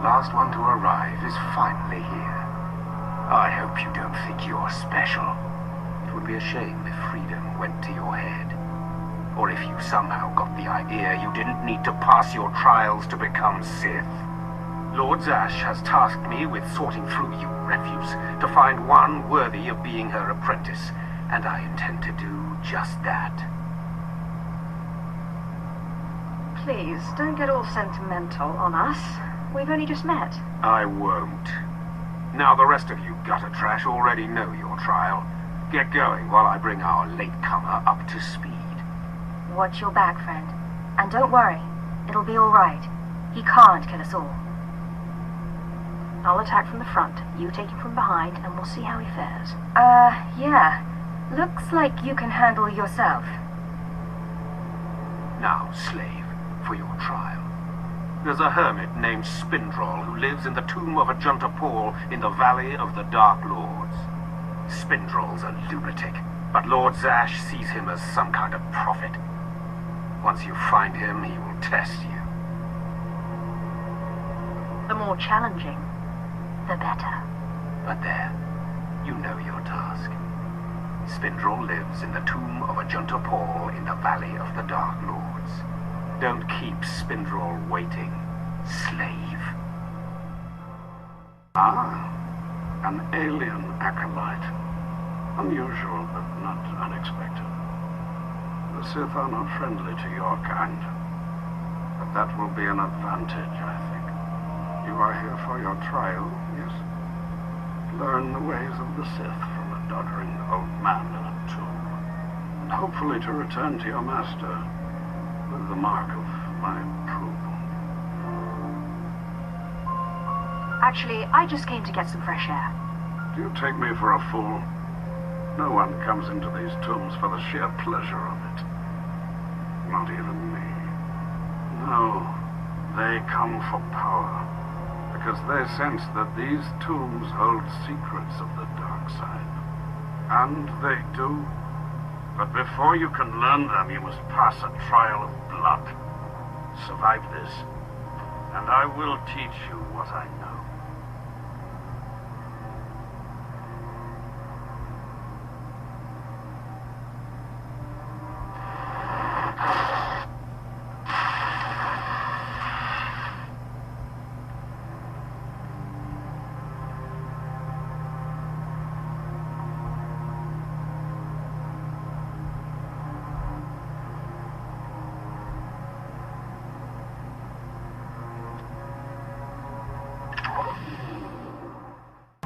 last one to arrive is finally here. I hope you don't think you're special. It would be a shame if freedom went to your head. Or if you somehow got the idea you didn't need to pass your trials to become Sith. Lord Zash has tasked me with sorting through you refuse to find one worthy of being her apprentice, and I intend to do just that. Please, don't get all sentimental on us. We've only just met. I won't. Now the rest of you gutter trash already know your trial. Get going while I bring our latecomer up to speed. Watch your back, friend. And don't worry, it'll be all right. He can't kill us all. I'll attack from the front, you take him from behind, and we'll see how he fares. Yeah. Looks like you can handle yourself. Now, slave, for your trial. There's a hermit named Spindrol who lives in the tomb of Ajunta Paul in the Valley of the Dark Lords. Spindrol's a lunatic, but Lord Zash sees him as some kind of prophet. Once you find him, he will test you. The more challenging, the better. But there, you know your task. Spindrol lives in the tomb of Ajunta Paul in the Valley of the Dark Lords. Don't keep Spindrol waiting, slave. Ah, an alien acolyte. Unusual, but not unexpected. The Sith are not friendly to your kind. But that will be an advantage, I think. You are here for your trial, yes? Learn the ways of the Sith from a doddering old man in a tomb. And hopefully to return to your master with the mark of my approval. Actually, I just came to get some fresh air. Do you take me for a fool? No one comes into these tombs for the sheer pleasure of it. Not even me. No, they come for power. Because they sense that these tombs hold secrets of the dark side. And they do. But before you can learn them, you must pass a trial of blood. Survive this, and I will teach you what I know.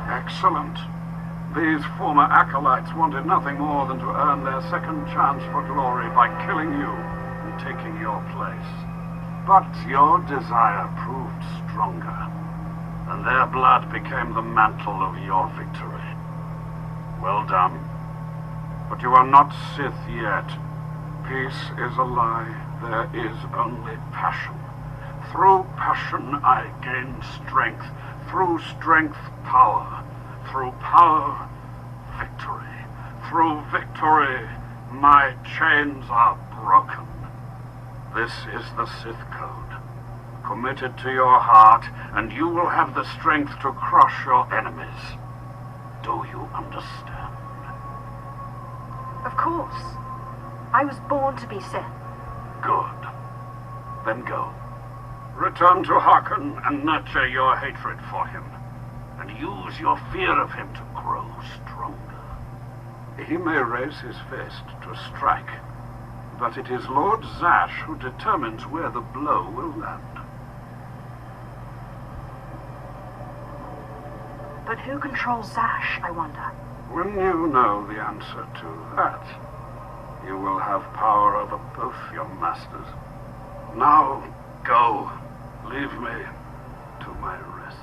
Excellent. These former acolytes wanted nothing more than to earn their second chance for glory by killing you and taking your place. But your desire proved stronger, and their blood became the mantle of your victory. Well done. But you are not Sith yet. Peace is a lie. There is only passion. Through passion I gain strength. Through strength, power. Through power, victory. Through victory, my chains are broken. This is the Sith Code. Commit it to your heart, and you will have the strength to crush your enemies. Do you understand? Of course. I was born to be Sith. Good. Then go. Return to Harkon and nurture your hatred for him. And use your fear of him to grow stronger. He may raise his fist to strike, but it is Lord Zash who determines where the blow will land. But who controls Zash, I wonder? When you know the answer to that, you will have power over both your masters. Now, go. Leave me to my rest.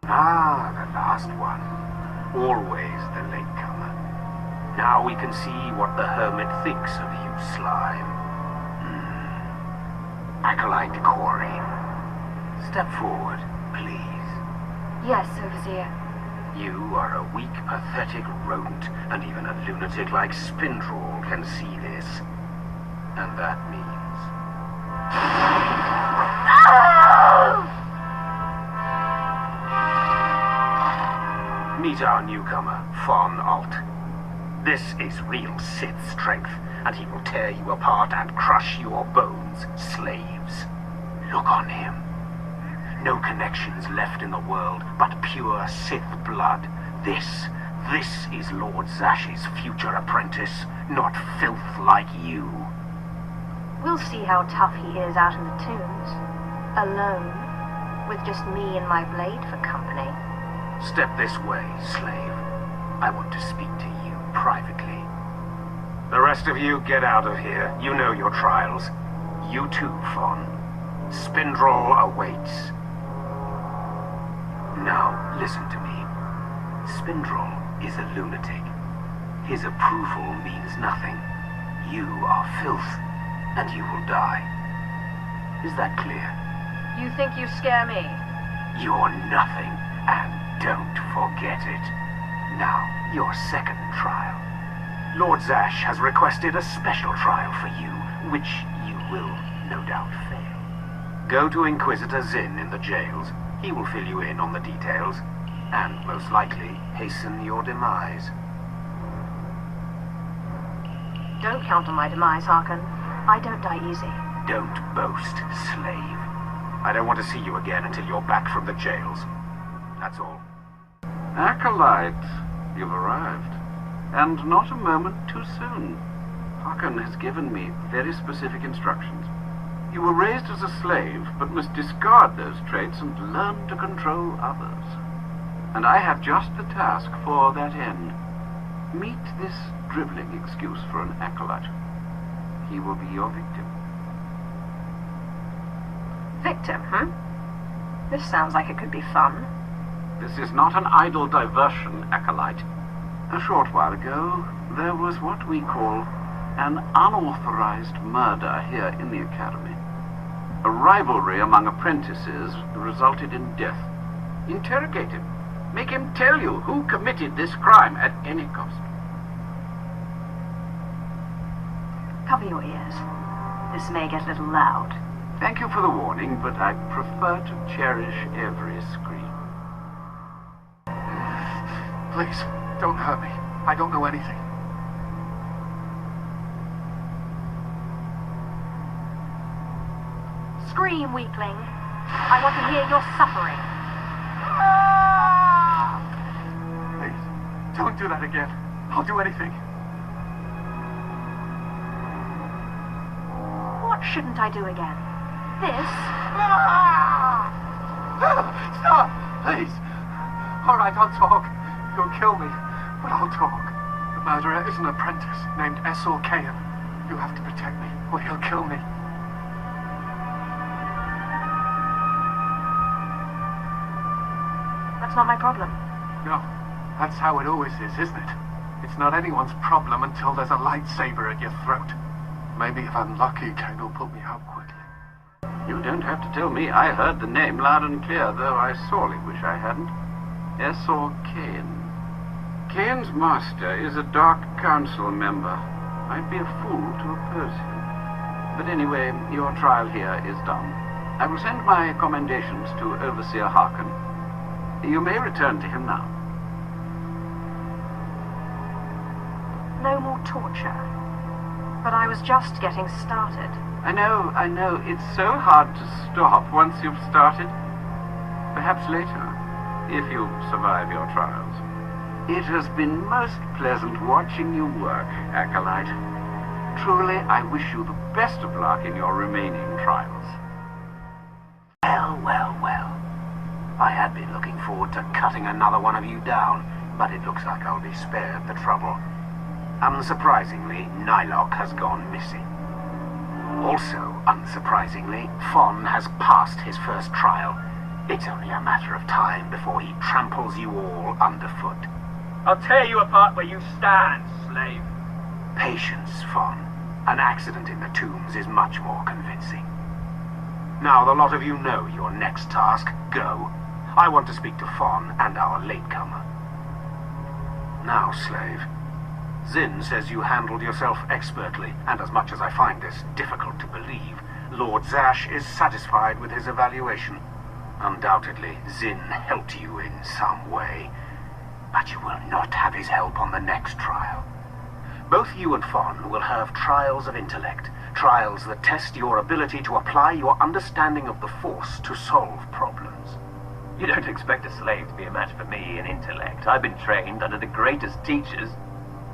Ah, the last one. Always the latecomer. Now we can see what the hermit thinks of you, slime. Acolyte Corey. Step forward, please. Yes, Overseer. You are a weak, pathetic rodent, and even a lunatic like Spindrol can see this. And that means... Meet our newcomer, Von Alt. This is real Sith strength, and he will tear you apart and crush your bones, slaves. Look on him. No connections left in the world, but pure Sith blood. This is Lord Zash's future apprentice, not filth like you. We'll see how tough he is out in the tombs. Alone, with just me and my blade for company. Step this way, slave. I want to speak to you privately. The rest of you get out of here. You know your trials. You too, Von. Spindrel awaits. Now, listen to me. Spindrel is a lunatic. His approval means nothing. You are filth, and you will die. Is that clear? You think you scare me? You're nothing, and don't forget it. Now, your second trial. Lord Zash has requested a special trial for you, which you will, no doubt, fail. Go to Inquisitor Zinn in the jails. He will fill you in on the details, and most likely hasten your demise. Don't count on my demise, Harkon. I don't die easy. Don't boast, slave. I don't want to see you again until you're back from the jails. That's all. Acolyte, you've arrived. And not a moment too soon. Harkon has given me very specific instructions. You were raised as a slave, but must discard those traits and learn to control others. And I have just the task for that end. Meet this dribbling excuse for an acolyte. He will be your victim. Victim, huh? This sounds like it could be fun. This is not an idle diversion, acolyte. A short while ago, there was what we call an unauthorized murder here in the Academy. A rivalry among apprentices resulted in death. Interrogate him. Make him tell you who committed this crime at any cost. Cover your ears. This may get a little loud. Thank you for the warning, but I prefer to cherish every scream. Please, don't hurt me. I don't know anything. Scream, weakling. I want to hear your suffering. Please, don't do that again. I'll do anything. What shouldn't I do again? This? Stop! Please. All right, I'll talk. You'll kill me, but I'll talk. The murderer is an apprentice named Essor Kayan. You have to protect me, or he'll kill me. That's not my problem. No, that's how it always is, isn't it? It's not anyone's problem until there's a lightsaber at your throat. Maybe if I'm lucky, Kain will put me out quickly. You don't have to tell me. I heard the name loud and clear, though I sorely wish I hadn't. Essor Kayan. Kayan's master is a Dark Council member. I'd be a fool to oppose him. But anyway, your trial here is done. I will send my commendations to Overseer Harkon. You may return to him now. No more torture. But I was just getting started. I know. It's so hard to stop once you've started. Perhaps later, if you survive your trials. It has been most pleasant watching you work, Acolyte. Truly, I wish you the best of luck in your remaining trials. Well. I had been looking forward to cutting another one of you down, but it looks like I'll be spared the trouble. Unsurprisingly, Nylock has gone missing. Also, unsurprisingly, Von has passed his first trial. It's only a matter of time before he tramples you all underfoot. I'll tear you apart where you stand, slave. Patience, Von. An accident in the tombs is much more convincing. Now the lot of you know your next task. Go. I want to speak to Von and our latecomer. Now, slave. Zinn says you handled yourself expertly, and as much as I find this difficult to believe, Lord Zash is satisfied with his evaluation. Undoubtedly, Zinn helped you in some way. But you will not have his help on the next trial. Both you and Fawn will have trials of intellect, trials that test your ability to apply your understanding of the Force to solve problems. You don't expect a slave to be a match for me in intellect. I've been trained under the greatest teachers.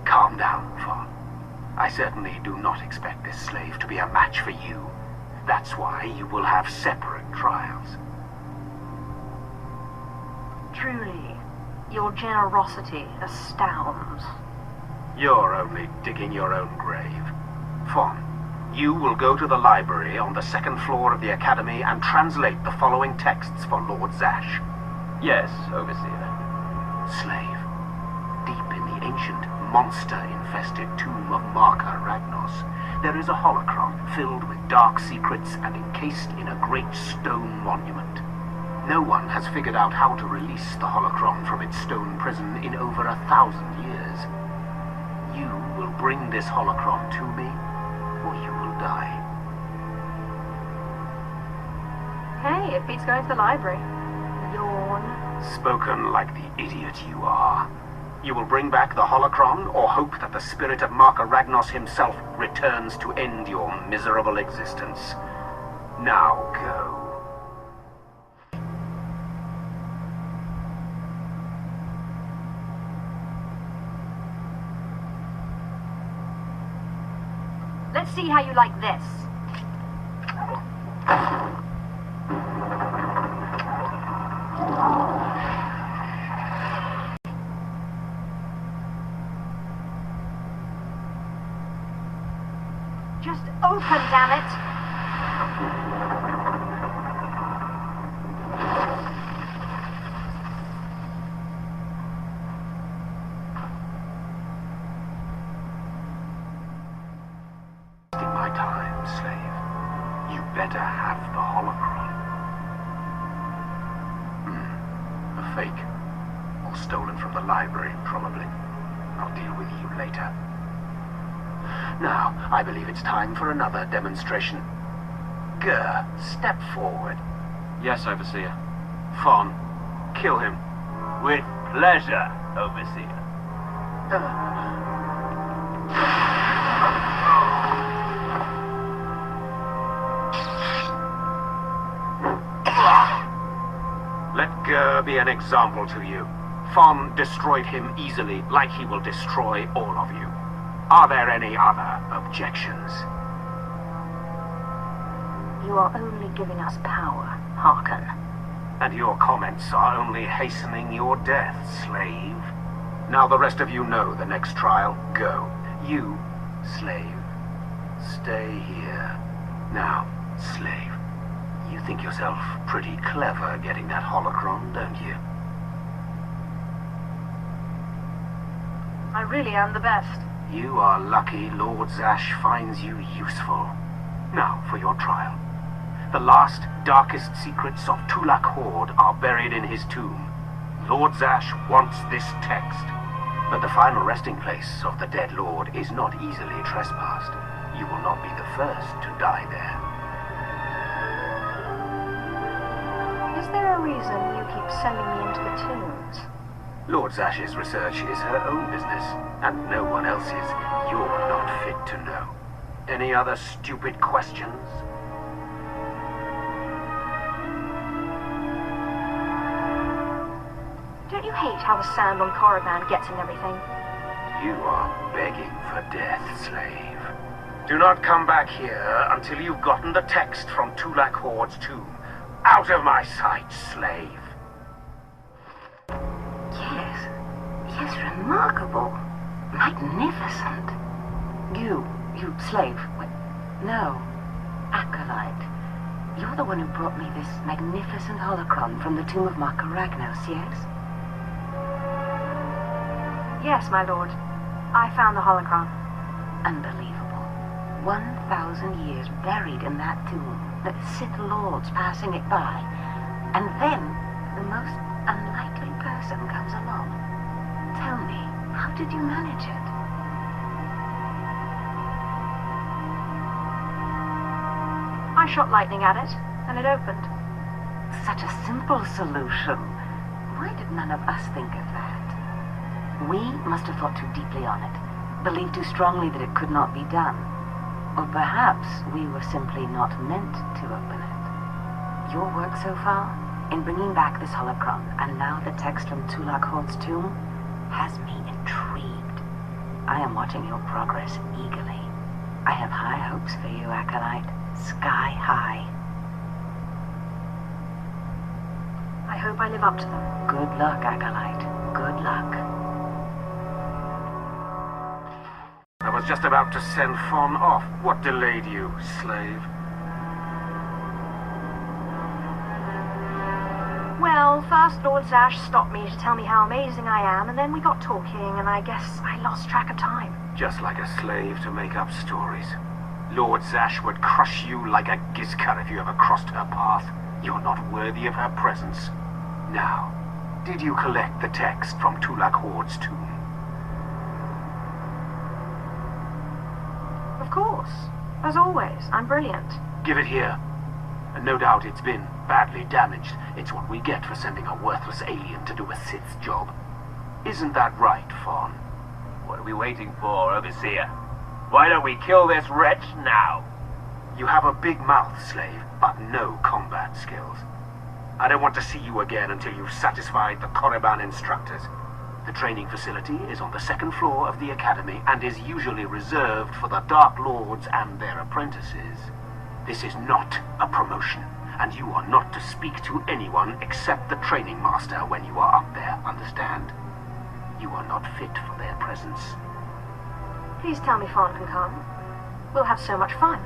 Calm down, Fawn. I certainly do not expect this slave to be a match for you. That's why you will have separate trials. Truly, your generosity astounds. You're only digging your own grave. Fawn, you will go to the library on the second floor of the Academy and translate the following texts for Lord Zash. Yes, Overseer. Slave, deep in the ancient, monster-infested tomb of Marka Ragnos, there is a holocron filled with dark secrets and encased in a great stone monument. No one has figured out how to release the holocron from its stone prison in over 1,000 years. You will bring this holocron to me, or you will die. Hey, it beats going to the library. Yawn. Spoken like the idiot you are. You will bring back the holocron, or hope that the spirit of Marka Ragnos himself returns to end your miserable existence. Now go. Let's see how you like this. Just open, damn it! My time, slave. You better have the holocron. A fake. Or stolen from the library, probably. I'll deal with you later. Now, I believe it's time for another demonstration. Gur, step forward. Yes, Overseer. Fawn, kill him. With pleasure, Overseer. Let Gur be an example to you. Fawn destroyed him easily, like he will destroy all of you. Are there any other objections? You are only giving us power, Harkin. And your comments are only hastening your death, slave. Now the rest of you know the next trial. Go. You, slave, stay here. Now, slave, you think yourself pretty clever getting that holocron, don't you? I really am the best. You are lucky Lord Zash finds you useful. Now, for your trial. The last, darkest secrets of twi'lek Horde are buried in his tomb. Lord Zash wants this text. But the final resting place of the dead lord is not easily trespassed. You will not be the first to die there. Is there a reason you keep sending me into the tombs? Lord Zash's research is her own business, and no one else's. You're not fit to know. Any other stupid questions? Don't you hate how the sand on Korriban gets in everything? You are begging for death, slave. Do not come back here until you've gotten the text from twi'lek Horde's tomb. Out of my sight, slave. Yes, remarkable. Magnificent. You slave. Wait, no. Acolyte. You're the one who brought me this magnificent holocron from the tomb of Marka Ragnos, yes? Yes, my lord. I found the holocron. Unbelievable. 1,000 years buried in that tomb. The Sith Lords passing it by. And then, the most unlikely person comes along. Tell me, how did you manage it? I shot lightning at it, and it opened. Such a simple solution. Why did none of us think of that? We must have thought too deeply on it, believed too strongly that it could not be done. Or perhaps we were simply not meant to open it. Your work so far, in bringing back this holocron, and now the text from twi'lek Horde's tomb, has me intrigued. I am watching your progress eagerly. I have high hopes for you, Acolyte. Sky high. I hope I live up to them. Good luck, Acolyte. Good luck. I was just about to send Fawn off. What delayed you, slave? Well, first Lord Zash stopped me to tell me how amazing I am, and then we got talking, and I guess I lost track of time. Just like a slave to make up stories. Lord Zash would crush you like a gizka if you ever crossed her path. You're not worthy of her presence. Now, did you collect the text from twi'lek Horde's tomb? Of course. As always, I'm brilliant. Give it here. And no doubt it's been badly damaged. It's what we get for sending a worthless alien to do a Sith's job. Isn't that right, Fawn? What are we waiting for, Overseer? Why don't we kill this wretch now? You have a big mouth, slave, but no combat skills. I don't want to see you again until you've satisfied the Korriban instructors. The training facility is on the second floor of the Academy and is usually reserved for the Dark Lords and their apprentices. This is not a promotion, and you are not to speak to anyone except the training master when you are up there, understand? You are not fit for their presence. Please tell me Fawn can come. We'll have so much fun.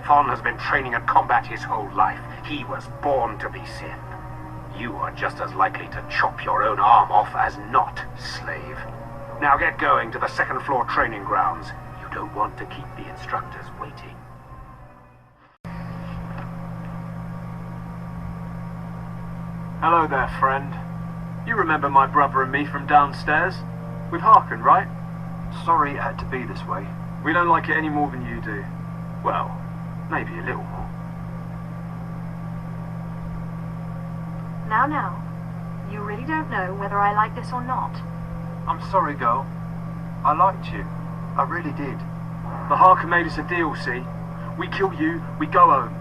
Fawn has been training at combat his whole life. He was born to be Sith. You are just as likely to chop your own arm off as not, slave. Now get going to the second floor training grounds. You don't want to keep the instructors waiting. Hello there, friend. You remember my brother and me from downstairs? With Harkin, right? Sorry it had to be this way. We don't like it any more than you do. Well, maybe a little more. Now, you really don't know whether I like this or not. I'm sorry, girl. I liked you. I really did. The Harkin made us a deal, see? We kill you, we go home.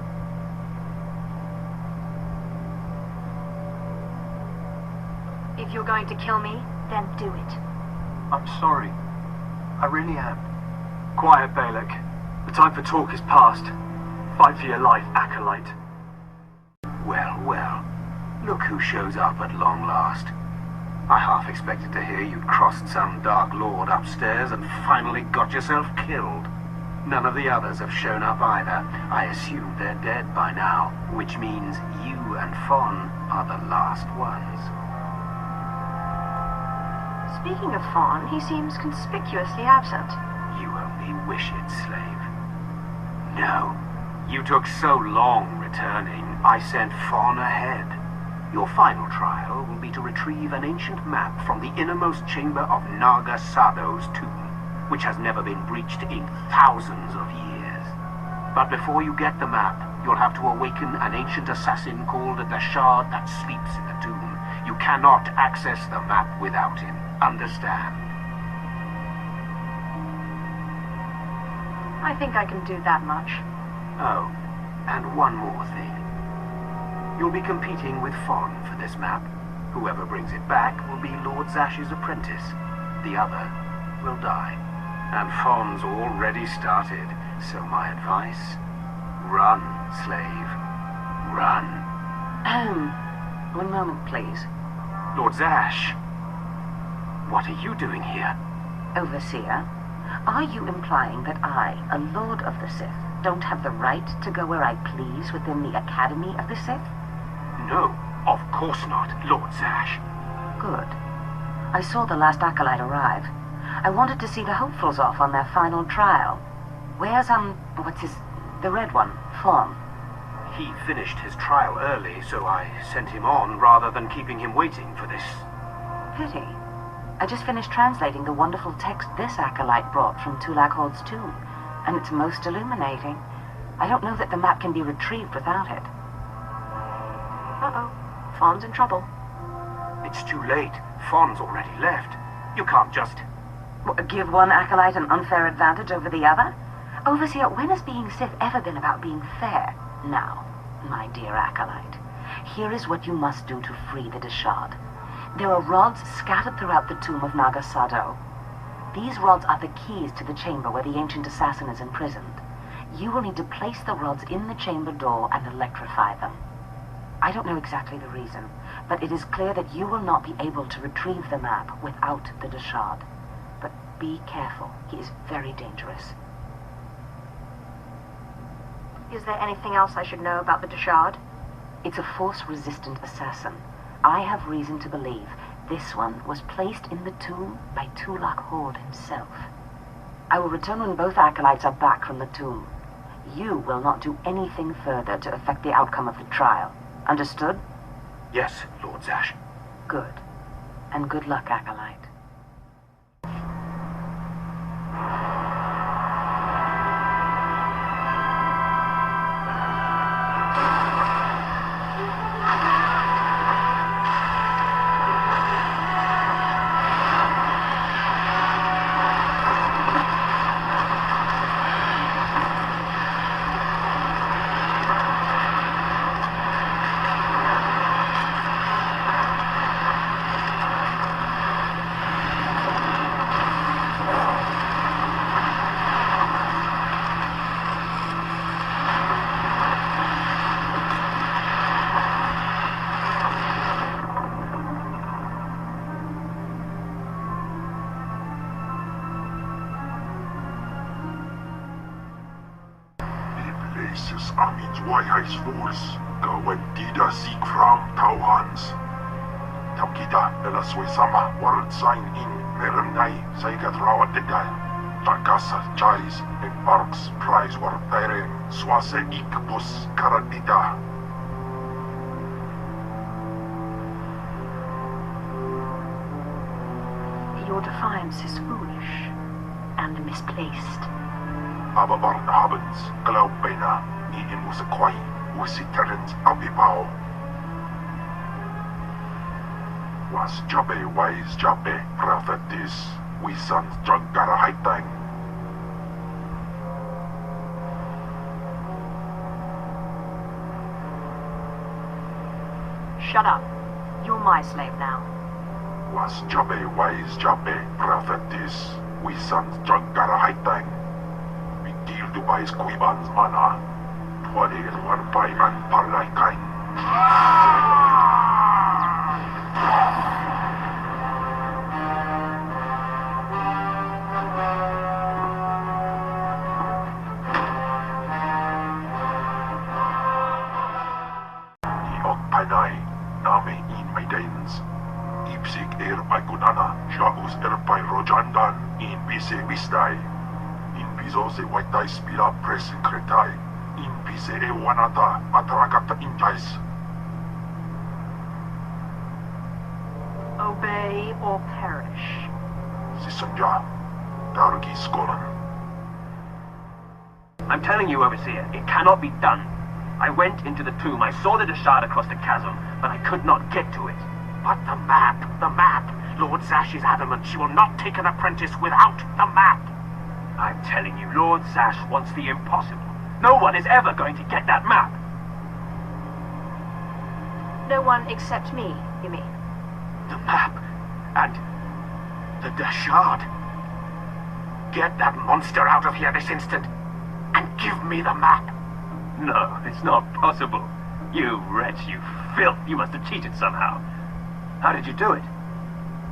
If you're going to kill me, then do it. I'm sorry. I really am. Quiet, Balak. The time for talk is past. Fight for your life, Acolyte. Well, well. Look who shows up at long last. I half expected to hear you'd crossed some Dark Lord upstairs and finally got yourself killed. None of the others have shown up either. I assume they're dead by now, which means you and Fawn are the last ones. Speaking of Fawn, he seems conspicuously absent. You only wish it, slave. No. You took so long returning, I sent Fawn ahead. Your final trial will be to retrieve an ancient map from the innermost chamber of Naga Sado's tomb, which has never been breached in thousands of years. But before you get the map, you'll have to awaken an ancient assassin called the Shard that sleeps in the tomb. You cannot access the map without him. Understand? I think I can do that much. Oh, and one more thing. You'll be competing with Fawn for this map. Whoever brings it back will be Lord Zash's apprentice. The other will die. And Fawn's already started, so my advice, run, slave. Run. One moment, please. Lord Zash, what are you doing here? Overseer, are you implying that I, a Lord of the Sith, don't have the right to go where I please within the Academy of the Sith? No, of course not, Lord Zash. Good. I saw the last acolyte arrive. I wanted to see the hopefuls off on their final trial. Where's, the red one, Fawn? He finished his trial early, so I sent him on rather than keeping him waiting for this. Pity. I just finished translating the wonderful text this acolyte brought from twi'lek Horde's tomb, and it's most illuminating. I don't know that the map can be retrieved without it. Uh-oh. Fawn's in trouble. It's too late. Fawn's already left. You can't just... Give one acolyte an unfair advantage over the other? Overseer, when has being Sith ever been about being fair? Now, my dear acolyte, here is what you must do to free the Deshard. There are rods scattered throughout the tomb of Naga Sado. These rods are the keys to the chamber where the ancient assassin is imprisoned. You will need to place the rods in the chamber door and electrify them. I don't know exactly the reason, but it is clear that you will not be able to retrieve the map without the Deshard. But be careful, he is very dangerous. Is there anything else I should know about the Deshard? It's a Force-resistant assassin. I have reason to believe this one was placed in the tomb by twi'lek Horde himself. I will return when both acolytes are back from the tomb. You will not do anything further to affect the outcome of the trial. Understood? Yes, Lord Zash. Good. And good luck, acolyte. Wajhais Fools, Gawentida Sieg from Tauhans. Tamkita Elaswe Sama, World Sign in Meremnai, Saigat Rawat Dedai, Takasa Chais, and Parks Prize World Tire, Swase Ikbus Karadita. Your defiance is foolish and misplaced. Ababarn Habens, Glaubena. Iin mo sa kway, si Terence Abibao. Was Jabe wise Jabe, prophetis, wisan Jagara Haitang. Shut up. You're my slave now. Was Jabe wise Jabe, prophetis, wisan Jagara Haitang. Bigil Dubai's Kuibans Mana. What is one by man Parlaikain? Panay, Name in Maidens. Ipsik by Gunana, Shagus by Rojandan, in Bise Mistai. In Bizose White Spila Press Secretary. In Bise Ewanata, Atrakata Injais. Obey or perish. Sisanja, Dargi Skolan. I'm telling you, Overseer, it cannot be done. I went into the tomb, I saw the Deshard across the chasm, but I could not get to it. But the map! Lord Zash is adamant she will not take an apprentice without the map! I'm telling you, Lord Zash wants the impossible. No one is ever going to get that map. No one except me, you mean? The map and the Deshard. Get that monster out of here this instant and give me the map. No, it's not possible. You wretch, you filth, you must have cheated somehow. How did you do it?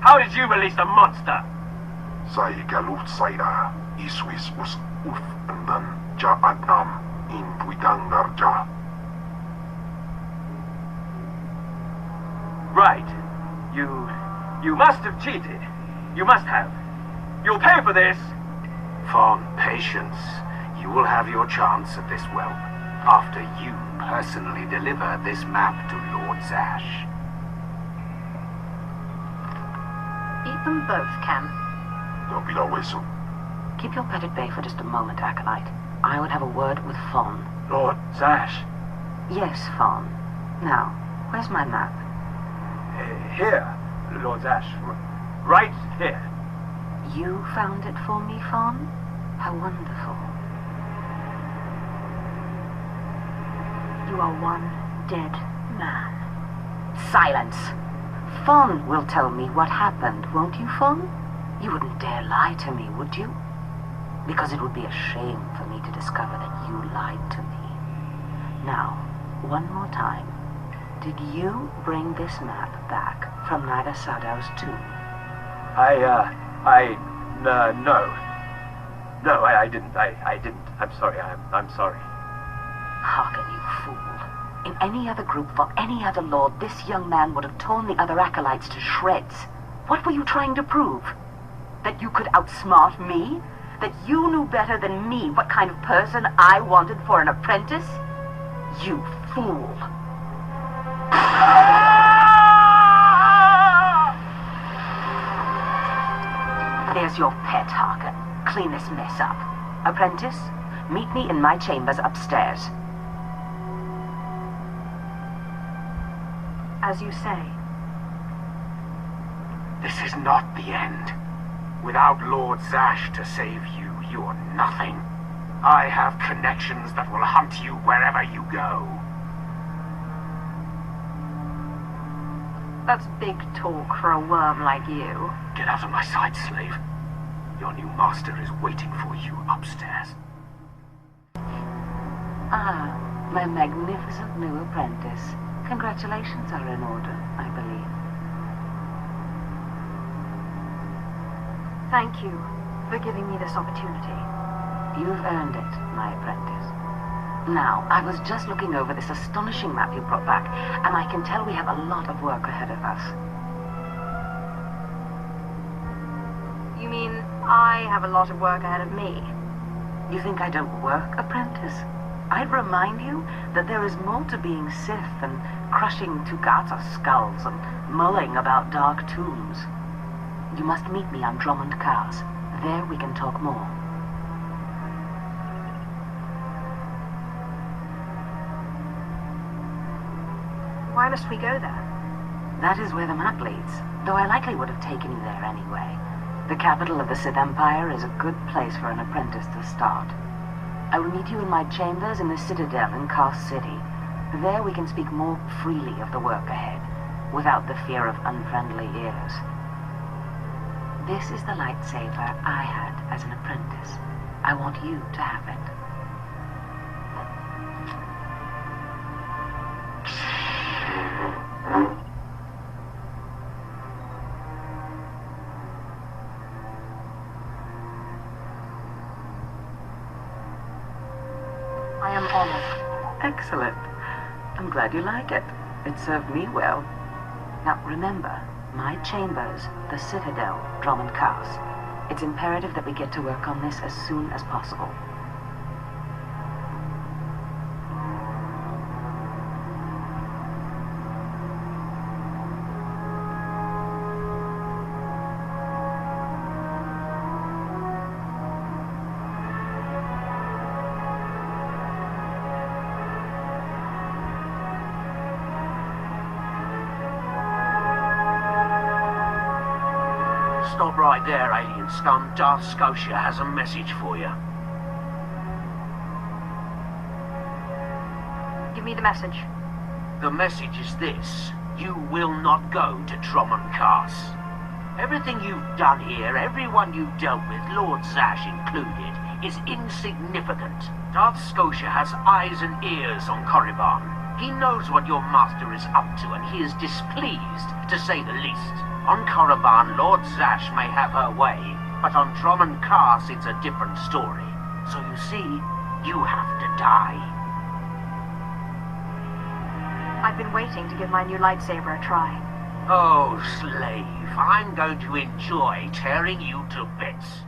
How did you release the monster? Sai galut saira, iswis us uf andan ja adnam in puitang narja. Right. You must have cheated. You must have. You'll pay for this. Fawn, patience. You will have your chance at this whelp after you personally deliver this map to Lord Zash. Eat them both, Cam. Keep your pet at bay for just a moment, Acolyte. I would have a word with Fawn. Lord Zash. Yes, Fawn. Now, where's my map? Here, Lord Zash. Right here. You found it for me, Fawn? How wonderful. You are one dead man. Silence! Fawn will tell me what happened, won't you, Fawn? You wouldn't dare lie to me, would you? Because it would be a shame for me to discover that you lied to me. Now, one more time. Did you bring this map back from Nagasadow's tomb? No. No, I didn't. I didn't. I'm sorry. I'm sorry. Hearken, you fool. In any other group for any other lord, this young man would have torn the other acolytes to shreds. What were you trying to prove? That you could outsmart me? That you knew better than me what kind of person I wanted for an apprentice? You fool. There's your pet, Harkin. Clean this mess up. Apprentice, meet me in my chambers upstairs. As you say. This is not the end. Without Lord Zash to save you, you're nothing. I have connections that will hunt you wherever you go. That's big talk for a worm like you. Get out of my sight, slave. Your new master is waiting for you upstairs. Ah, my magnificent new apprentice. Congratulations are in order, I believe. Thank you for giving me this opportunity. You've earned it, my apprentice. Now, I was just looking over this astonishing map you brought back, and I can tell we have a lot of work ahead of us. You mean I have a lot of work ahead of me? You think I don't work, apprentice? I'd remind you that there is more to being Sith than crushing Tugata skulls and mulling about dark tombs. You must meet me on Drummond Cars. There we can talk more. Why must we go there? That is where the map leads, though I likely would have taken you there anyway. The capital of the Sith Empire is a good place for an apprentice to start. I will meet you in my chambers in the Citadel in Kars City. There we can speak more freely of the work ahead, without the fear of unfriendly ears. This is the lightsaber I had as an apprentice. I want you to have it. I am honored. Excellent. I'm glad you like it. It served me well. Now remember, my chambers, the Citadel, Drummond Cars. It's imperative that we get to work on this as soon as possible. Stop right there, alien scum. Darth Scotia has a message for you. Give me the message. The message is this. You will not go to Drummond Cars. Everything you've done here, everyone you've dealt with, Lord Zash included, is insignificant. Darth Scotia has eyes and ears on Korriban. He knows what your master is up to, and he is displeased, to say the least. On Korriban, Lord Zash may have her way, but on Drummond Cars it's a different story. So you see, you have to die. I've been waiting to give my new lightsaber a try. Oh, slave, I'm going to enjoy tearing you to bits.